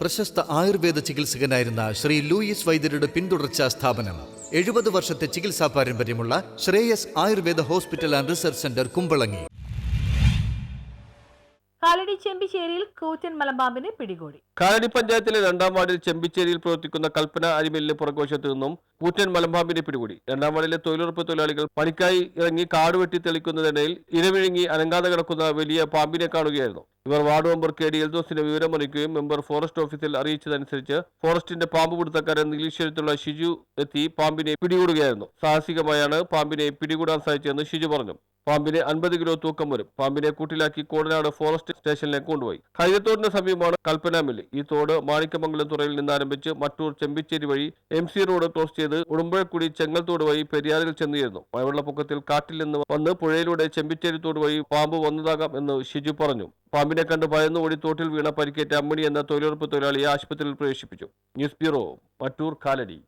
പ്രശസ്ത ആയുർവേദ ചികിത്സകനായിരുന്ന ശ്രീ ലൂയിസ് വൈദ്യരുടെ പിന്തുടർച്ചാ സ്ഥാപനം 70 വർഷത്തെ ചികിത്സാ പാരമ്പര്യമുള്ള Shreyas Ayurveda hospital and research centre Kumbalangi. Kalady ചെമ്പിശ്ശേരിയിൽ കൂറ്റൻ മലമ്പാമ്പിനെ പിടികൂടി. കാലടി പഞ്ചായത്തിലെ 2ാം വാർഡിൽ ചെമ്പിശ്ശേരിയിൽ പ്രവർത്തിക്കുന്ന കൽപ്പന അരിമില്ലിന് പുറകുവശത്ത് നിന്നും കൂറ്റൻ മലമ്പാമ്പിനെ പിടികൂടി. 2ാം വാർഡിലെ തൊഴിലുറപ്പ് തൊഴിലാളികൾ പണിക്കായി ഇറങ്ങി കാട് വെട്ടി തെളിക്കുന്നതിനിടയിൽ ഇരവിഴുങ്ങി അനങ്ങാതെ കിടക്കുന്ന വലിയ പാമ്പിനെ കാണുകയായിരുന്നു. ഇവർ വാർഡ് മെമ്പർ KD എൽദോസിനെ വിവരമറിയിക്കുകയും മെമ്പർ ഫോറസ്റ്റ് ഓഫീസിൽ അറിയിച്ചതനുസരിച്ച് ഫോറസ്റ്റിന്റെ പാമ്പ് പിടുത്തക്കാരൻ നീലീശ്വരത്തുള്ള ഷിജു എത്തി പാമ്പിനെ പിടികൂടുകയായിരുന്നു. സാഹസികമായാണ് പാമ്പിനെ പിടികൂടാൻ സാധിച്ചതെന്ന് ഷിജു പറഞ്ഞു. പാമ്പിന് 50 കിലോ തൂക്കം വരും. പാമ്പിനെ കൂട്ടിലാക്കി കോടനാട് ഫോറസ്റ്റ് സ്റ്റേഷനിലേക്ക് കൊണ്ടുപോയി. ഹൈതത്തോടിന് സമീപമാണ് കൽപ്പന മില്ല്. ഈ തോട് മാണിക്യമംഗലം തുറയിൽ നിന്ന് ആരംഭിച്ച് മറ്റൂർ ചെമ്പിശ്ശേരി വഴി MC റോഡ് ക്രോസ് ചെയ്ത് ഉടുമ്പഴക്കുടി ചെങ്ങൽത്തോട് വഴി പെരിയാറിൽ ചെന്നുചേർന്നു. മഴവെള്ളപ്പൊക്കത്തിൽ കാട്ടിൽ നിന്ന് വന്ന് പുഴയിലൂടെ ചെമ്പിശ്ശേരി തോട് വഴി പാമ്പ് വന്നതാകാം എന്ന് ഷിജു പറഞ്ഞു. പാമ്പിനെ കണ്ട് ഭയന്നു ഓടി തോട്ടിൽ വീണ പരിക്കേറ്റ അമ്മിണി എന്ന തൊഴിലുറപ്പ് തൊഴിലാളിയെ ആശുപത്രിയിൽ പ്രവേശിപ്പിച്ചു. News bureau, Mattoor. കാലടി.